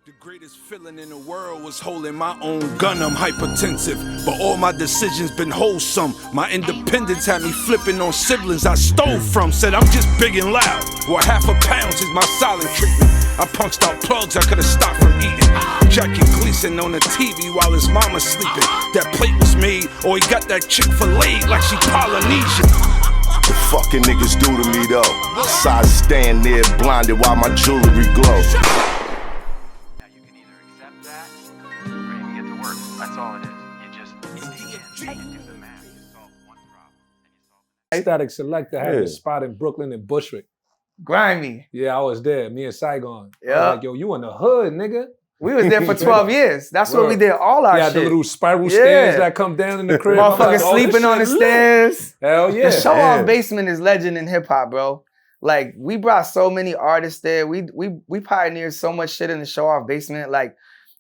The greatest feeling in the world was holding my own gun. I'm hypertensive, but all my decisions been wholesome. My independence had me flipping on siblings I stole from. Said I'm just big and loud. Well, £1/2 pound is my silent treatment. I punched out plugs I could've stopped from eating. Jackie Gleason on the TV while his mama's sleeping. That plate was made, or he got that chick filleted like she Polynesian. The fucking niggas do to me though. So I stand there blinded while my jewelry glow. Static Selector had this spot in Brooklyn and Bushwick. Grimy. Yeah, I was there. Me and Saigon. Yeah. I was like, yo, you in the hood, nigga. We was there for 12 years. That's where we did all our shit. The little spiral stairs that come down in the crib. Motherfuckers sleeping on the stairs. Hell yeah. The show-off basement is legend in hip-hop, bro. Like, we brought so many artists there. We pioneered so much shit in the show-off basement. Like,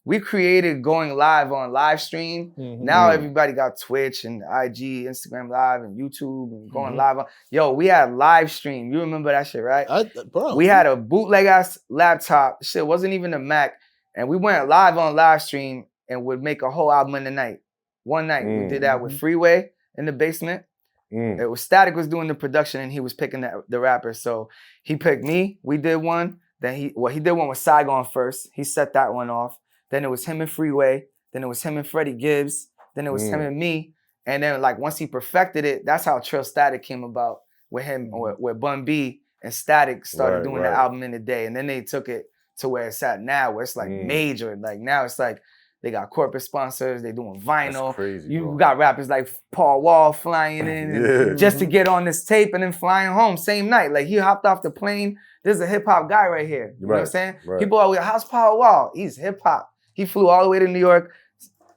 we created going live on live stream. Now everybody got Twitch and IG, Instagram Live and YouTube and going live on. Yo, we had live stream. You remember that shit, right? Bro. We had a bootleg ass laptop. Shit wasn't even a Mac. And we went live on live stream and would make a whole album in the night. One night. We did that with Freeway in the basement. It was Static was doing the production and he was picking the rappers. So he picked me. We did one. Then he did one with Saigon first. He set that one off. Then it was him and Freeway. Then it was him and Freddie Gibbs. Then it was him and me. And then like once he perfected it, that's how Trill Static came about with him, with Bun B and Static started doing the album in the day. And then they took it to where it's at now, where it's like major. Like now it's like they got corporate sponsors, they doing vinyl. Crazy, you got rappers like Paul Wall flying in and just to get on this tape and then flying home same night. Like he hopped off the plane. There's a hip hop guy right here. You know what I'm saying? People always, how's Paul Wall? He's hip hop. He flew all the way to New York,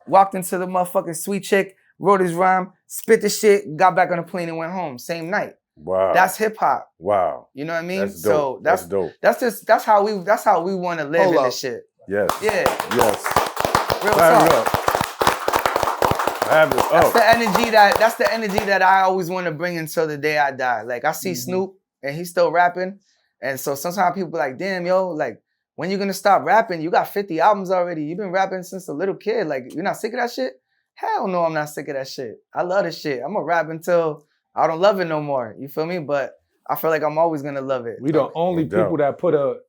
walked into the motherfucking Sweet Chick, wrote his rhyme, spit the shit, got back on the plane and went home same night. Wow. That's hip hop. Wow. You know what I mean? That's dope. So that's dope. That's how we want to live in this shit. Yes. Yeah. Yes. Real talk. That's the energy that I always want to bring until the day I die. Like I see Snoop and he's still rapping. And so sometimes people be like, damn, yo, like, when you gonna stop rapping? You got 50 albums already. You've been rapping since a little kid. Like, you're not sick of that shit? Hell no, I'm not sick of that shit. I love this shit. I'm gonna rap until I don't love it no more. You feel me? But I feel like I'm always gonna love it. We the only people that put a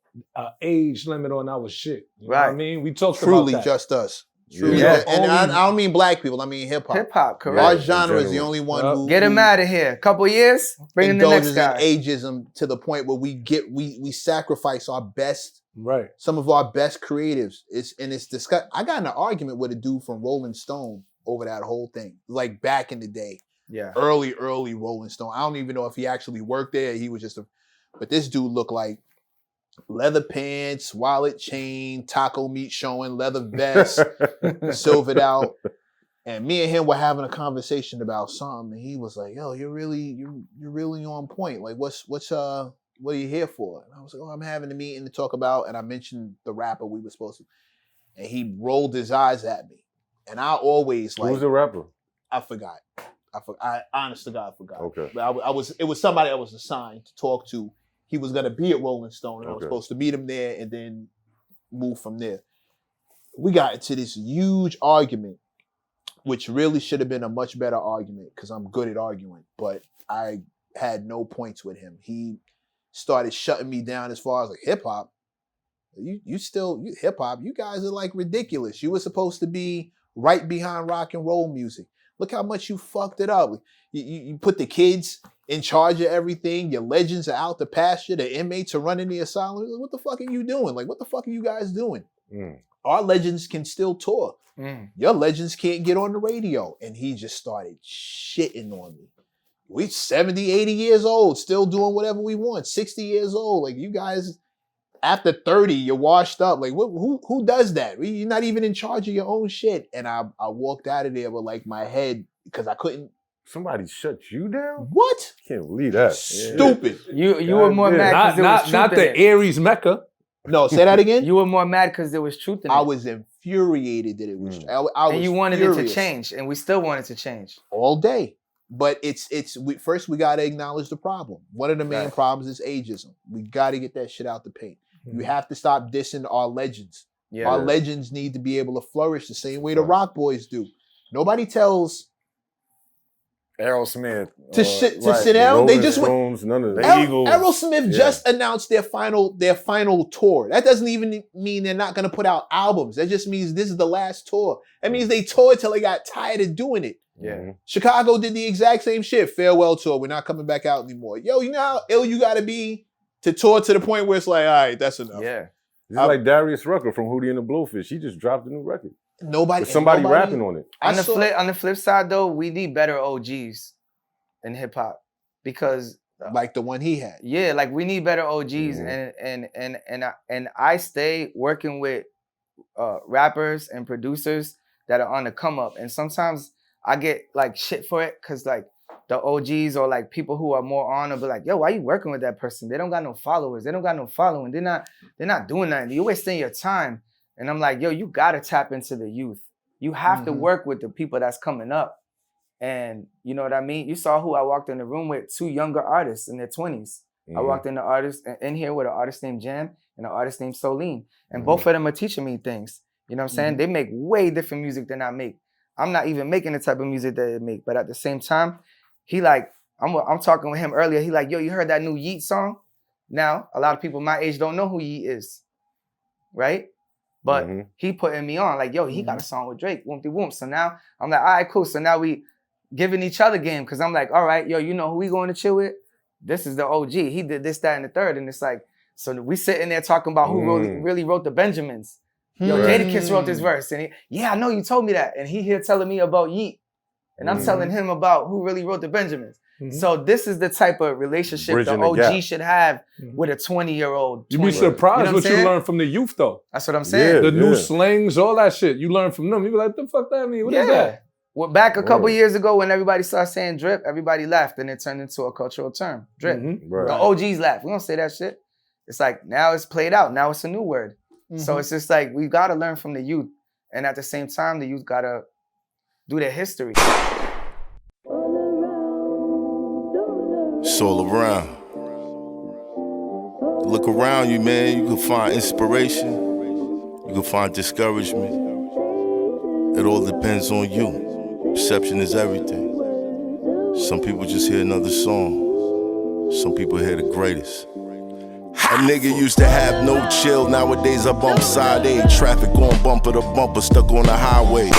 age limit on our shit. You know what I mean? We talked Truly about that. just us. Yeah. And I don't mean black people, I mean hip hop. Hip hop, correct. Our genre is the only one who get him out of here. Couple years, bring in the next guy. Ageism to the point where we sacrifice our best, some of our best creatives. It's disgusting. I got in an argument with a dude from Rolling Stone over that whole thing, like back in the day. Yeah, early Rolling Stone. I don't even know if he actually worked there. He was just but this dude looked like leather pants, wallet chain, taco meat showing, leather vest, silvered out. And me and him were having a conversation about something, and he was like, "Yo, you're really on point. Like, what are you here for?" And I was like, "Oh, I'm having a meeting to talk about." And I mentioned the rapper we were supposed to, and he rolled his eyes at me. And I always like, who's the rapper? I forgot. I honest to God forgot. Okay. But it was somebody I was assigned to talk to. He was gonna be at Rolling Stone, and I was supposed to meet him there and then move from there. We got into this huge argument, which really should have been a much better argument because I'm good at arguing, but I had no points with him. He started shutting me down as far as like hip hop. You hip hop. You guys are like ridiculous. You were supposed to be right behind rock and roll music. Look how much you fucked it up. You put the kids in charge of everything. Your legends are out to pasture. The inmates are running the asylum. What the fuck are you doing? Like, what the fuck are you guys doing? Our legends can still tour. Your legends can't get on the radio. And he just started shitting on me. We 70, 80 years old, still doing whatever we want. 60 years old. Like, you guys, after 30, you're washed up. Like, who does that? You're not even in charge of your own shit. And I walked out of there with like my head, because I couldn't. Somebody shut you down? What? Can't believe that. Stupid. You were more mad because there was truth not in the it. Aries Mecca. No, say that again. You were more mad because there was truth in it. I was infuriated that it was. I was and you wanted furious. it to change, and we still want it to change all day. But first we got to acknowledge the problem. One of the main problems is ageism. We got to get that shit out the paint. You have to stop dissing our legends. Yeah. Our legends need to be able to flourish the same way the Rock Boys do. Nobody tells Aerosmith to sit down. They just went. none of the Eagles. Aerosmith just announced their final tour. That doesn't even mean they're not going to put out albums. That just means this is the last tour. That means they toured till they got tired of doing it. Yeah. Chicago did the exact same shit. Farewell tour. We're not coming back out anymore. Yo, you know how ill you got to be to tour to the point where it's like, all right, that's enough. Yeah. It's like Darius Rucker from Hootie and the Blowfish. He just dropped a new record. Somebody rapping on it. On the flip side, though, we need better OGs in hip hop because like the one he had. Yeah, like we need better OGs, and I stay working with rappers and producers that are on the come up, and sometimes I get like shit for it because like the OGs or like people who are more on will be like, yo, why you working with that person? They don't got no followers. They don't got no following. They're not doing nothing. You're wasting your time. And I'm like, yo, you gotta tap into the youth. You have to work with the people that's coming up. And you know what I mean? You saw who I walked in the room with, 2 younger artists in their 20s. I walked in here with an artist named Jam and an artist named Soline. And both of them are teaching me things. You know what I'm saying? They make way different music than I make. I'm not even making the type of music that they make. But at the same time, he like, I'm talking with him earlier. He like, yo, you heard that new Yeet song? Now, a lot of people my age don't know who Yeet is, right? But he putting me on like, yo, he got a song with Drake, whoop-de-whoop. So now I'm like, all right, cool. So now we giving each other game because I'm like, all right, yo, you know who we going to chill with? This is the OG. He did this, that, and the third. And it's like, so we sitting there talking about who really wrote the Benjamins. Yo, Jadakiss wrote this verse. And I know you told me that. And he here telling me about Yeet. And I'm telling him about who really wrote the Benjamins. So this is the type of relationship the OG should have with a 20-year-old. You'd be surprised what you learn from the youth, though. That's what I'm saying. The new slangs, all that shit. You learn from them. You be like, the fuck that mean? What is that? Well, back a couple years ago when everybody started saying drip, everybody laughed and it turned into a cultural term. Drip. The OGs laugh. We don't say that shit. It's like, now it's played out. Now it's a new word. So it's just like, we got to learn from the youth. And at the same time, the youth got to do their history. It's all around. Look around you, man. You can find inspiration. You can find discouragement. It all depends on you. Perception is everything. Some people just hear another song. Some people hear the greatest. A nigga used to have no chill. Nowadays I bump side A. Traffic going bumper to bumper, stuck on the highway.